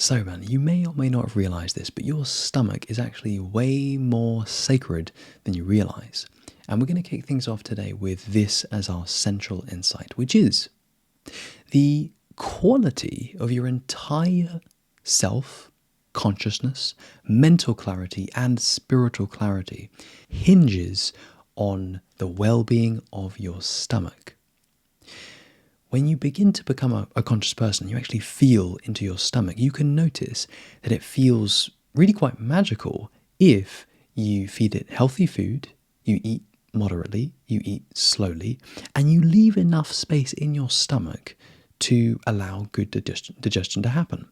So man, you may or may not have realized this, but your stomach is actually way more sacred than you realize. And we're going to kick things off today with this as our central insight, which is the quality of your entire self, consciousness, mental clarity, and spiritual clarity hinges on the well-being of your stomach. When you begin to become a conscious person, you actually feel into your stomach. You can notice that it feels really quite magical if you feed it healthy food, you eat moderately, you eat slowly, and you leave enough space in your stomach to allow good digestion to happen.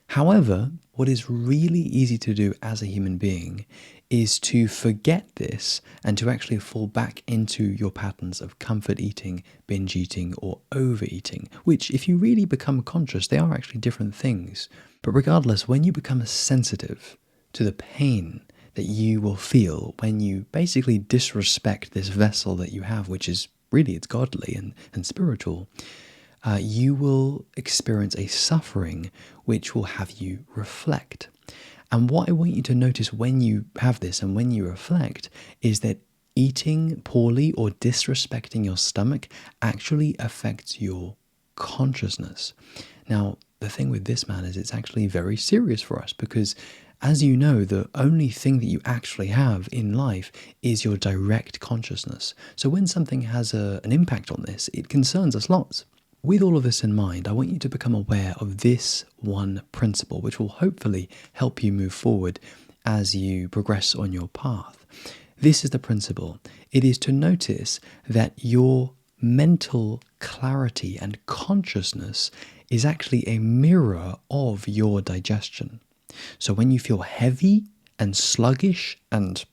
However, what is really easy to do as a human being is to forget this and to actually fall back into your patterns of comfort eating, binge eating, or overeating, which, if you really become conscious, they are actually different things. But regardless, when you become sensitive to the pain that you will feel when you basically disrespect this vessel that you have, which is really, it's godly and spiritual, you will experience a suffering which will have you reflect. And what I want you to notice when you have this and when you reflect is that eating poorly or disrespecting your stomach actually affects your consciousness. Now, the thing with this, man, is it's actually very serious for us because, as you know, the only thing that you actually have in life is your direct consciousness. So when something has an impact on this, it concerns us lots. With all of this in mind, I want you to become aware of this one principle, which will hopefully help you move forward as you progress on your path. This is the principle. It is to notice that your mental clarity and consciousness is actually a mirror of your digestion. So when you feel heavy and sluggish and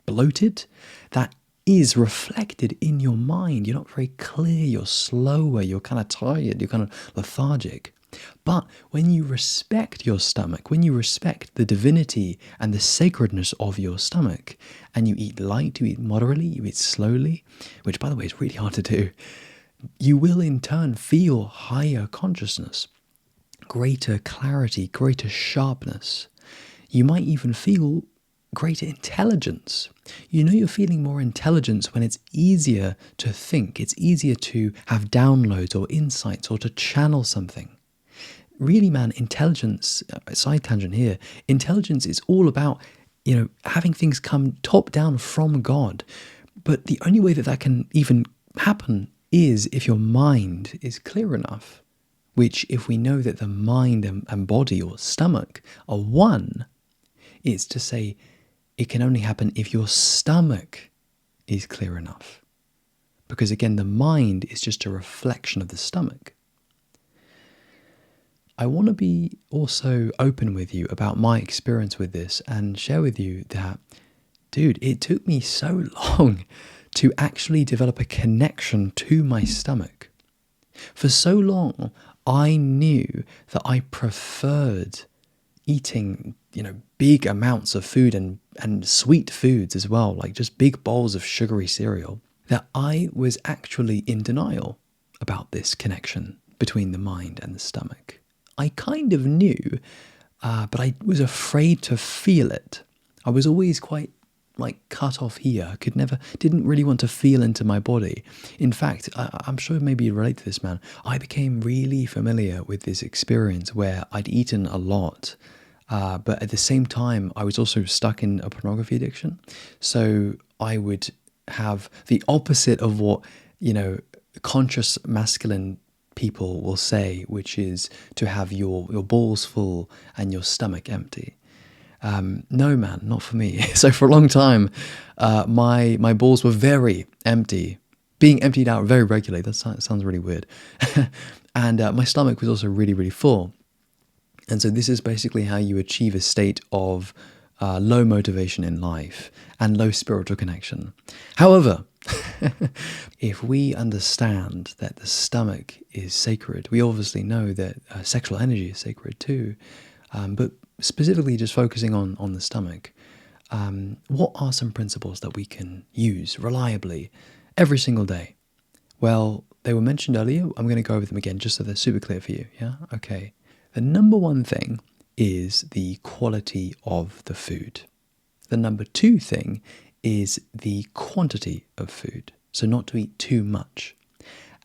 bloated, that is reflected in your mind. You're not very clear, you're slower, you're kind of tired, you're kind of lethargic. But when you respect your stomach, when you respect the divinity and the sacredness of your stomach, and you eat light, you eat moderately, you eat slowly, which by the way is really hard to do, you will in turn feel higher consciousness, greater clarity, greater sharpness. You might even feel greater intelligence. You know, you're feeling more intelligence when it's easier to think, it's easier to have downloads or insights or to channel something. Really, man, intelligence, side tangent here, intelligence is all about, having things come top down from God. But the only way that that can even happen is if your mind is clear enough, which, if we know that the mind and body or stomach are one, it's to say, it can only happen if your stomach is clear enough. Because again, the mind is just a reflection of the stomach. I want to be also open with you about my experience with this and share with you that, dude, it took me so long to actually develop a connection to my stomach. For so long, I knew that I preferred eating, big amounts of food and sweet foods as well, like just big bowls of sugary cereal, that I was actually in denial about this connection between the mind and the stomach. I kind of knew, but I was afraid to feel it. I was always quite cut off here. Didn't really want to feel into my body. In fact, I'm sure maybe you relate to this, man. I became really familiar with this experience where I'd eaten a lot, but at the same time, I was also stuck in a pornography addiction. So I would have the opposite of what, conscious masculine people will say, which is to have your balls full and your stomach empty. No, man, not for me. So for a long time, my balls were very empty, being emptied out very regularly. That sounds really weird. And my stomach was also really, really full. And so this is basically how you achieve a state of low motivation in life and low spiritual connection. However, if we understand that the stomach is sacred, we obviously know that sexual energy is sacred too. But specifically just focusing on the stomach, what are some principles that we can use reliably every single day? Well, they were mentioned earlier. I'm going to go over them again just so they're super clear for you. Yeah? Okay. The number one thing is the quality of the food. The number two thing is the quantity of food. So not to eat too much.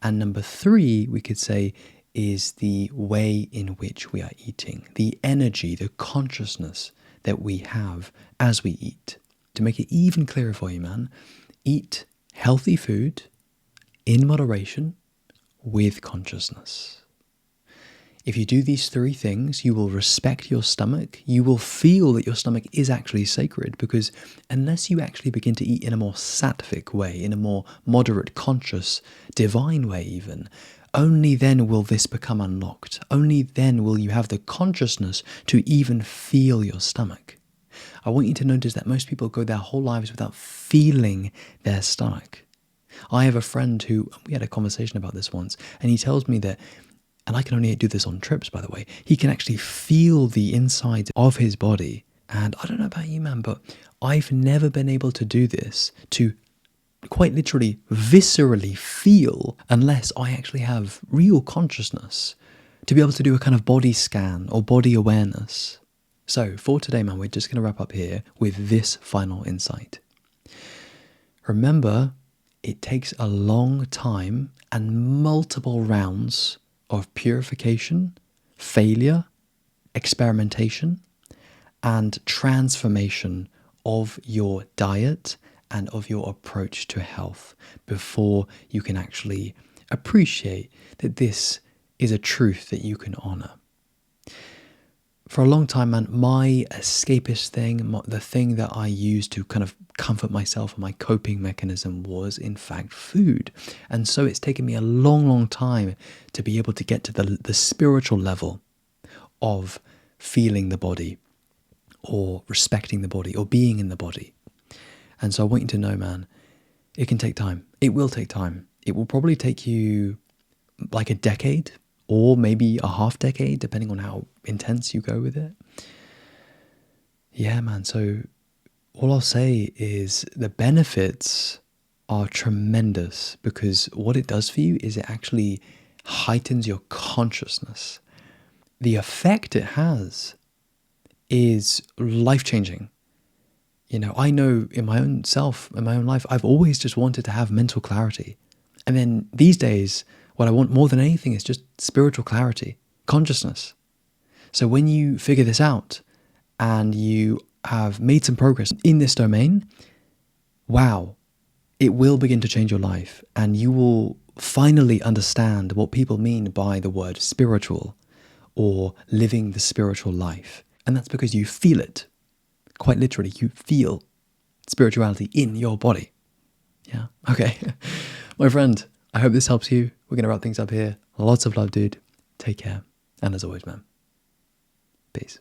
And number three, we could say, is the way in which we are eating, the energy, the consciousness that we have as we eat. To make it even clearer for you, man, eat healthy food in moderation with consciousness. If you do these three things, you will respect your stomach. You will feel that your stomach is actually sacred, because unless you actually begin to eat in a more sattvic way, in a more moderate, conscious, divine way even, only then will this become unlocked. Only then will you have the consciousness to even feel your stomach. I want you to notice that most people go their whole lives without feeling their stomach. I have a friend who, we had a conversation about this once, and he tells me that, and I can only do this on trips, by the way, he can actually feel the insides of his body. And I don't know about you, man, but I've never been able to do this, to quite literally, viscerally feel, unless I actually have real consciousness, to be able to do a kind of body scan or body awareness. So for today, man, we're just going to wrap up here with this final insight. Remember, it takes a long time and multiple rounds of purification, failure, experimentation, and transformation of your diet and of your approach to health before you can actually appreciate that this is a truth that you can honor. For a long time, man, my escapist thing, the thing that I used to kind of comfort myself and my coping mechanism was, in fact, food. And so it's taken me a long, long time to be able to get to the spiritual level of feeling the body or respecting the body or being in the body. And so I want you to know, man, it can take time. It will take time. It will probably take you like a decade or maybe a half decade, depending on how intense you go with it. Yeah, man. So all I'll say is the benefits are tremendous, because what it does for you is it actually heightens your consciousness. The effect it has is life-changing. You know, I know in my own self, in my own life, I've always just wanted to have mental clarity. And then these days, what I want more than anything is just spiritual clarity, consciousness. So when you figure this out and you have made some progress in this domain, wow, it will begin to change your life, and you will finally understand what people mean by the word spiritual or living the spiritual life. And that's because you feel it. Quite literally, you feel spirituality in your body. Yeah, okay. My friend, I hope this helps you. We're going to wrap things up here. Lots of love, dude. Take care. And as always, man, peace.